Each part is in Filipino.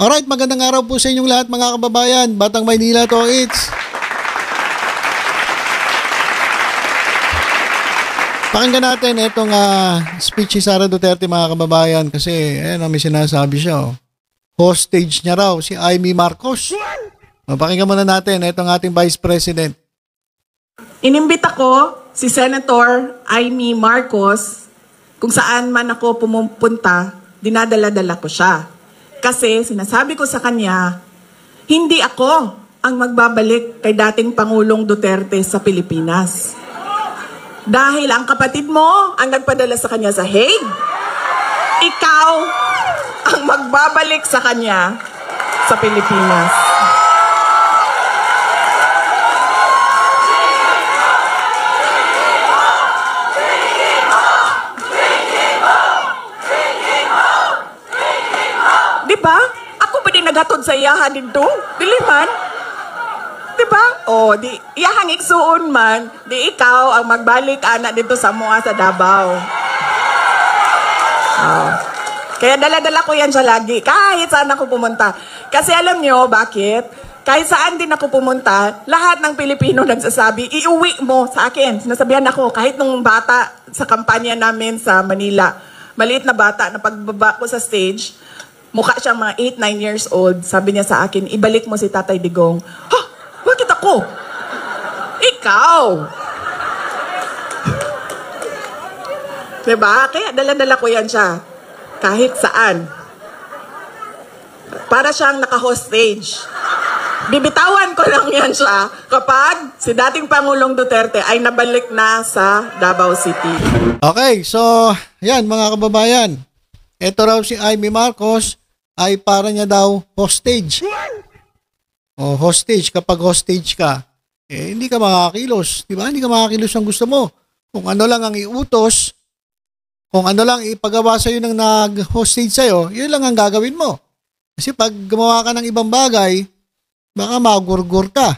Alright, magandang araw po sa inyong lahat mga kababayan. Batang Maynila to it's. Pakinggan natin itong speech ni Sara Duterte mga kababayan kasi ayan, may sinasabi siya. Hostage niya raw si Amy Marcos. Pakinggan muna natin itong ating Vice President. Inimbita ko si Senator Amy Marcos kung saan man ako pumupunta, dinadala-dala ko siya. Kasi sinasabi ko sa kanya, hindi ako ang magbabalik kay dating Pangulong Duterte sa Pilipinas. Dahil ang kapatid mo ang nagpadala sa kanya sa Hague, ikaw ang magbabalik sa kanya sa Pilipinas. Diba? Ako ba din naghatod sa iyahan dito? Dili man? Diba? O, di iyahang igsuon man, di ikaw ang magbalik anak dito sa mua sa Davao. Kaya dala-dala ko yan siya lagi, kahit saan ako pumunta. Kasi alam nyo, bakit? Kahit saan din ako pumunta, lahat ng Pilipino nagsasabi, iuwi mo sa akin. Sinasabihan ako, kahit nung bata sa kampanya namin sa Manila, maliit na bata na pagbaba ko sa stage, mukha siyang mga 8-9 years old. Sabi niya sa akin, ibalik mo si Tatay Digong. Ha? Bakit ako? Ikaw! Diba? Kaya dala-dala ko yan siya. Kahit saan. Para siyang naka-hostage. Bibitawan ko lang yan siya kapag si dating Pangulong Duterte ay nabalik na sa Davao City. Okay, so yan mga kababayan. Ito raw si Amy Marcos ay para niya daw hostage. O hostage, kapag hostage ka, hindi ka makakilos. Diba? Hindi ka makakilos ang gusto mo. Kung ano lang ang iutos, kung ano lang ipagawa sa'yo ng nag-hostage sa'yo, yun lang ang gagawin mo. Kasi pag gumawa ka ng ibang bagay, baka magurgur ka.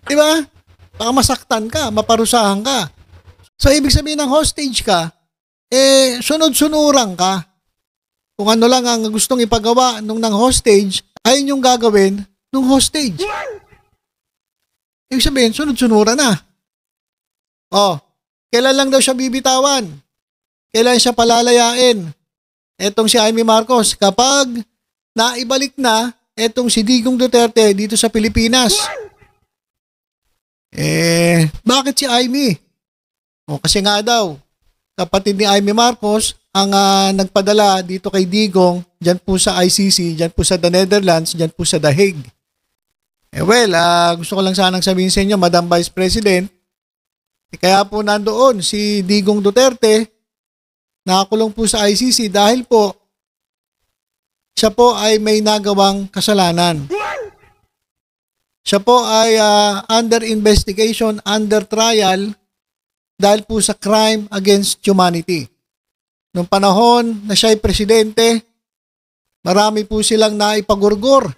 Diba? Baka masaktan ka, maparusahan ka. So, ibig sabihin ng hostage ka, sunod-sunuran ka. Kung ano lang ang gustong ipagawa nung ng hostage, ayun yung gagawin nung hostage. Ibig sabihin, sunod-sunuran na. Kailan lang daw siya bibitawan? Kailan siya palalayain? Etong si Amy Marcos, kapag naibalik na etong si Digong Duterte dito sa Pilipinas. Bakit si Amy? Kasi nga daw, kapatid ni Amy Marcos ang nagpadala dito kay Digong, dyan po sa ICC, dyan po sa The Netherlands, dyan po sa The Hague. Gusto ko lang sanang sabihin sa inyo, Madam Vice President, kaya po nandoon si Digong Duterte, nakakulong po sa ICC dahil po, siya po ay may nagawang kasalanan. Siya po ay under investigation, under trial, dahil po sa crime against humanity. Noong panahon na siya ay presidente, marami po silang naipagurgur.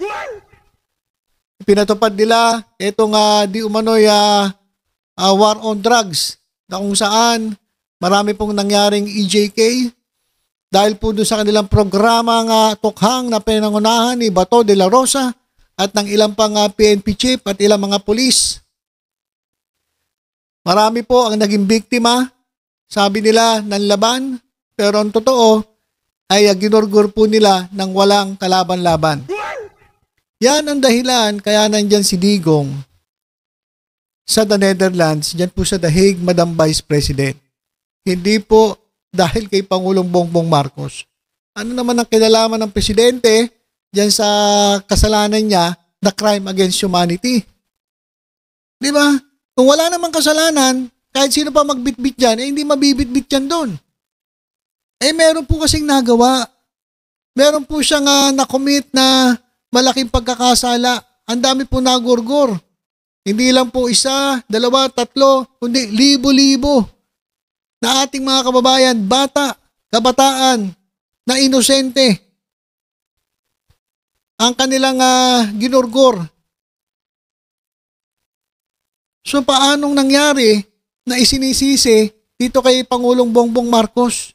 Pinatupad nila itong di umano'y war on drugs na kung saan marami pong nangyaring EJK dahil po doon sa kanilang programang tukhang na pinangunahan ni Bato de la Rosa at ng ilang pang PNP chief at ilang mga pulis. Marami po ang naging biktima, sabi nila, ng laban, pero ang totoo ay ginurgur po nila ng walang kalaban-laban. Yan ang dahilan kaya nandyan si Digong sa The Netherlands, dyan po sa The Hague, Madam Vice President. Hindi po dahil kay Pangulong Bongbong Marcos. Ano naman ang kinalaman ng presidente dyan sa kasalanan niya na crime against humanity? Di ba? Kung wala namang kasalanan, kahit sino pa magbitbit dyan, hindi mabibitbit yan doon. Meron po kasing nagawa. Meron po siyang nakomit na malaking pagkakasala. Ang dami po nagurgur. Hindi lang po isa, dalawa, tatlo, kundi libo-libo na ating mga kababayan, bata, kabataan, na inosente. Ang kanilang ginurgur. So paanong nangyari na isinisisi dito kay Pangulong Bongbong Marcos?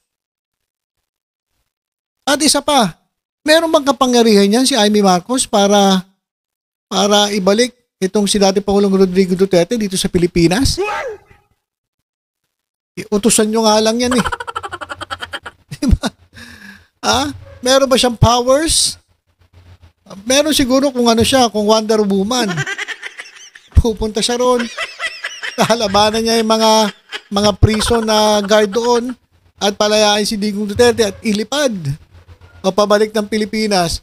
At isa pa, Meron bang kapangyarihan yan si Amy Marcos para ibalik itong si dati Pangulong Rodrigo Duterte dito sa Pilipinas? Utusan nyo nga lang yan eh. Diba? Meron ba siyang powers? Meron siguro kung ano siya, kung Wonder Woman. Pupunta siya ron. Kalabanan niya yung mga prison na guard doon at palayain si Digong Duterte at ilipad o pabalik ng Pilipinas.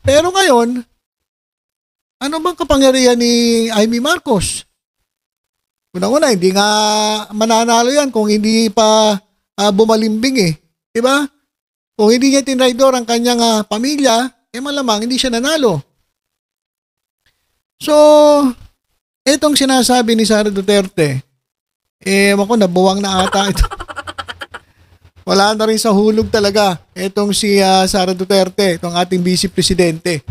Pero ngayon, ano bang kapangyarihan ni Amy Marcos? Unang-una, hindi nga mananalo yan kung hindi pa bumalimbing eh. Diba? Kung hindi niya tinraidor ang kanyang pamilya, malamang hindi siya nanalo. So, itong sinasabi ni Sara Duterte, ewan ko, nabuwang na ata ito. Wala na rin sa hulog talaga itong si Sara Duterte, itong ating Vice Presidente.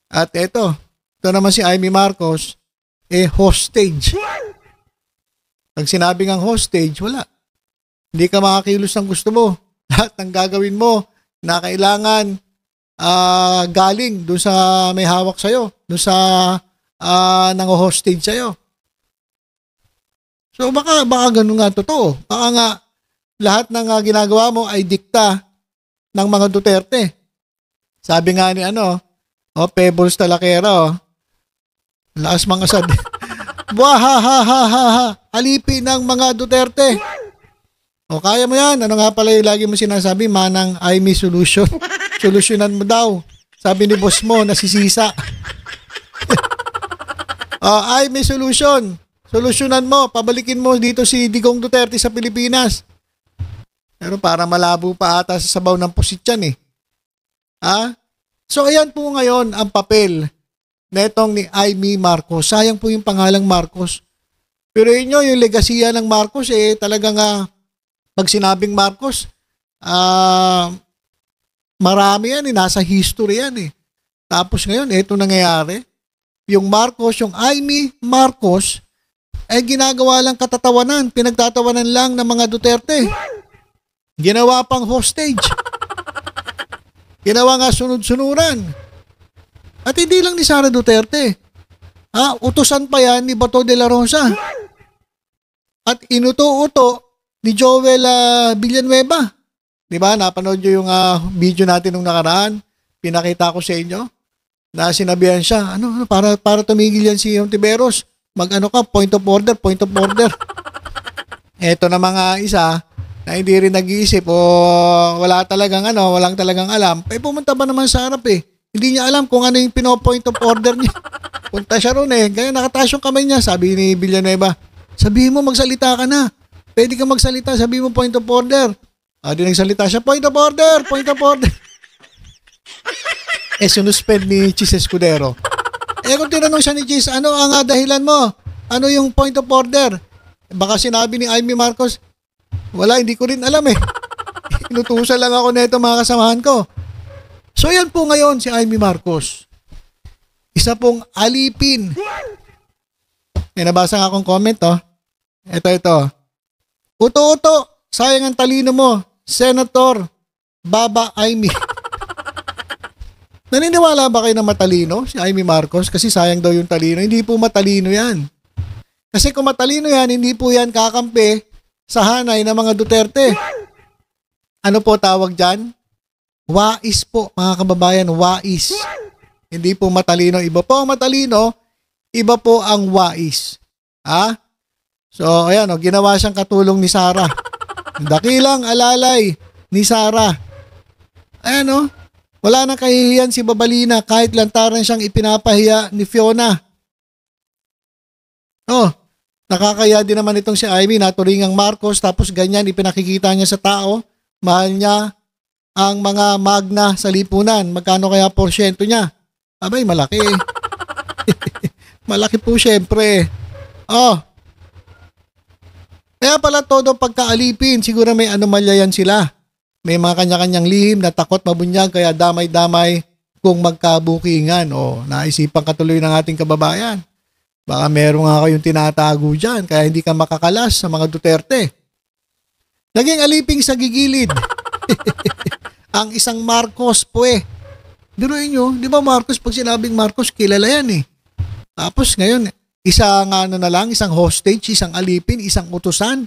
At ito naman si Amy Marcos, hostage. Pag sinabi ng hostage, wala. Hindi ka makakilos ng gusto mo. Lahat ng gagawin mo na kailangan galing doon sa may hawak sa'yo, doon sa nang-hostage sa'yo. So baka ganun nga totoo. Baka nga lahat ng ginagawa mo ay dikta ng mga Duterte. Sabi nga ni Pebbles Talakera, lakas mga sad. Buahahahaha, alipin ng mga Duterte. O kaya mo yan. Ano nga pala yung lagi mo sinasabi? Manang Amy solution. Solusyonan mo daw. Sabi ni boss mo, nasisisa. Amy solution. Solusyonan mo. Pabalikin mo dito si Digong Duterte sa Pilipinas. Pero para malabo pa ata sa sabaw ng pusit yan eh. So ayan po ngayon ang papel netong ni Amy Marcos. Sayang po yung pangalang Marcos. Pero yun yung legasiya ng Marcos talagang pag sinabing Marcos, marami yan nasa history yan eh. Tapos ngayon, ito nangyayari. Yung Marcos, yung Amy Marcos, ginagawa lang katatawanan, pinagtatawanan lang ng mga Duterte. Ginawa pang hostage. Ginawa nga sunod-sunuran. At hindi lang ni Sara Duterte. Utusan pa yan ni Bato de la Rosa. At inuto-uto ni Joel Villanueva. Diba? Napanood nyo yung video natin nung nakaraan. Pinakita ko sa inyo na sinabihan siya, para tumigil yan si Hontiveros. Point of order. Eto na mga isa na hindi rin nag-iisip o walang talagang alam. Pumunta ba naman sa harap eh. Hindi niya alam kung ano yung pino-point of order niya. Punta siya ron Kaya nakataas yung kamay niya. Sabi ni Villanueva, sabihin mo magsalita ka na. Pwede ka magsalita, sabihin mo point of order. Di nagsalita siya, point of order. Sinuspend ni Chis Escudero. Kung tinanong siya ni Chis, ano ang dahilan mo? Ano yung point of order? Baka sinabi ni Amy Marcos, wala, hindi ko rin alam Inutusan lang ako nito mga kasamahan ko. So yan po ngayon si Amy Marcos. Isa pong alipin. May nabasa nga akong comment Ito. Uto-uto, sayang ang talino mo, Senator Baba Amy. Naniniwala ba kayo na matalino si Amy Marcos? Kasi sayang daw yung talino. Hindi po matalino yan. Kasi kung matalino yan, hindi po yan kakampi sa hanay ng mga Duterte. Ano po tawag dyan? Wais po, mga kababayan, wais. Hindi po matalino. Iba po ang matalino, iba po ang wais. So, ayan, ginawa siyang katulong ni Sara. Dakilang alalay ni Sara. Ayan, wala nang kahihiyan si Babalina kahit lantaran siyang ipinapahiya ni Fiona. Nakakaya din naman itong si Amy, naturingang Marcos, tapos ganyan ipinakikita niya sa tao. Mahal niya ang mga magna sa lipunan. Magkano kaya porsyento niya? Abay, malaki. Malaki po syempre. Kaya pala todo pagkaalipin, siguro may anomalya yan sila. May mga kanya-kanyang lihim na takot mabunyag kaya damay-damay kung magkabukingan. Naisipan katuloy ng ating kababayan. Baka meron nga kayong tinatago dyan kaya hindi ka makakalas sa mga Duterte. Naging aliping sa gigilid. ang isang Marcos po eh. Biruin nyo, di ba Marcos, pag sinabing Marcos, kilala yan eh. Tapos ngayon, isang ano na lang, isang hostage, isang alipin, isang utusan,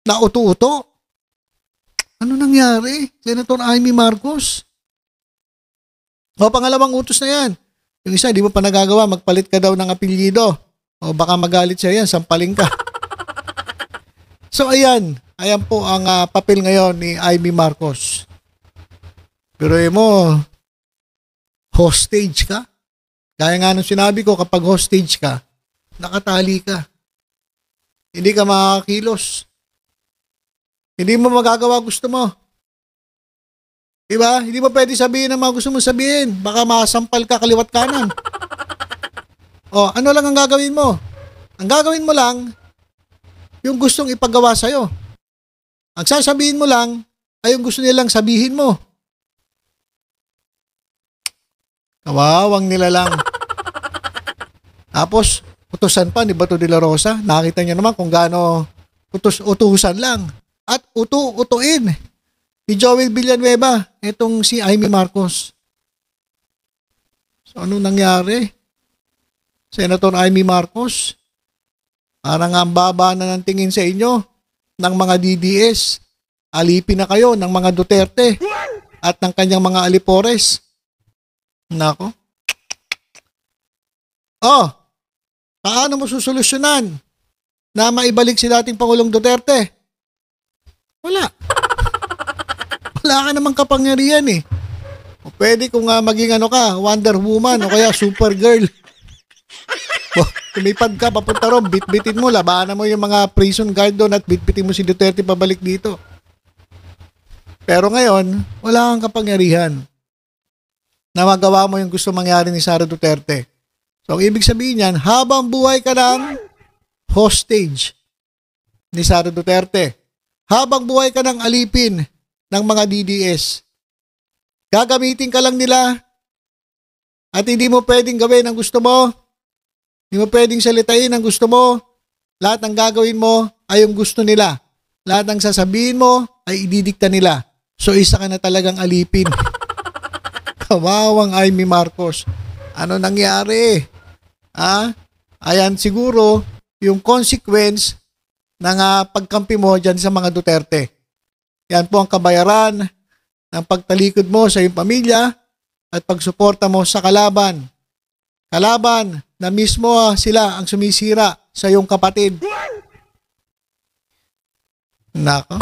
na uto-uto. Ano nangyari? Senator Amy Marcos? O, pangalawang utos na yan. Yung isa, di mo pa nagagawa, magpalit ka daw ng apelyido. O baka magalit siya yan, sampaling ka. So ayan po ang papel ngayon ni Amy Marcos. Pero mo, hostage ka? Gaya nga nung sinabi ko, kapag hostage ka, nakatali ka. Hindi ka makakilos. Hindi mo magagawa gusto mo. Diba? Hindi mo pwede sabihin ang mga gusto mo sabihin. Baka masampal ka kaliwat kanan. O, ano lang ang gagawin mo? Ang gagawin mo lang, yung gustong ipagawa sa'yo. Ang sasabihin mo lang, ay yung gusto nilang sabihin mo. Kawawang nila lang. Tapos, utusan pa ni Bato de la Rosa. Nakita niyo naman kung gaano utusan lang. At utuin ni Joel Villanueva, itong si Amy Marcos. So, anong nangyari? Senator Amy Marcos, parang ang baba na ng tingin sa inyo ng mga DDS. Alipin na kayo ng mga Duterte at ng kanyang mga alipores. Nako. Oh, paano mo susolusyonan na maibalik si dating Pangulong Duterte? Wala. Wala ka namang kapangyarihan eh. O pwede kung maging ano ka, Wonder Woman o kaya Supergirl. O, tumipad ka, papunta ron, bitbitin mo, labanan mo yung mga prison guard doon at bitbitin mo si Duterte pabalik dito. Pero ngayon, wala kang kapangyarihan na magawa mo yung gusto mangyari ni Sara Duterte. So, ang ibig sabihin yan, habang buhay ka ng hostage ni Sara Duterte, habang buhay ka ng alipin ng mga DDS, gagamitin ka lang nila at hindi mo pwedeng gawin ang gusto mo, hindi mo pwedeng salitain ang gusto mo, lahat ng gagawin mo ay yung gusto nila, lahat ng sasabihin mo ay ididikta nila. So isa ka na talagang alipin. Kawawang Amy Marcos. Ano nangyari? Ayan siguro yung consequence ng pagkampi mo dyan sa mga Duterte. Yan po ang kabayaran ng pagtalikod mo sa iyong pamilya at pagsuporta mo sa kalaban. Kalaban na mismo sila ang sumisira sa iyong kapatid. Nako.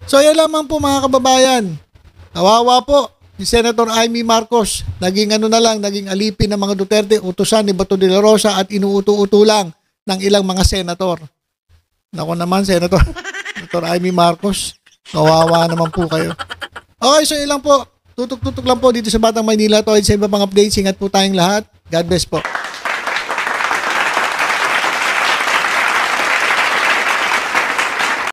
So yan lamang po mga kababayan. Kawawa po si Senator Amy Marcos. Naging naging alipin ng mga Duterte, utusan ni Bato de la Rosa at inuuto-uto lang ng ilang mga senator. Nako naman, Senator Amy Marcos. Kawawa naman po kayo. Okay, so ilang po. Tutok-tutok lang po dito sa Batang Maynila. At sa iba pang updates, ingat po tayong lahat. God bless po.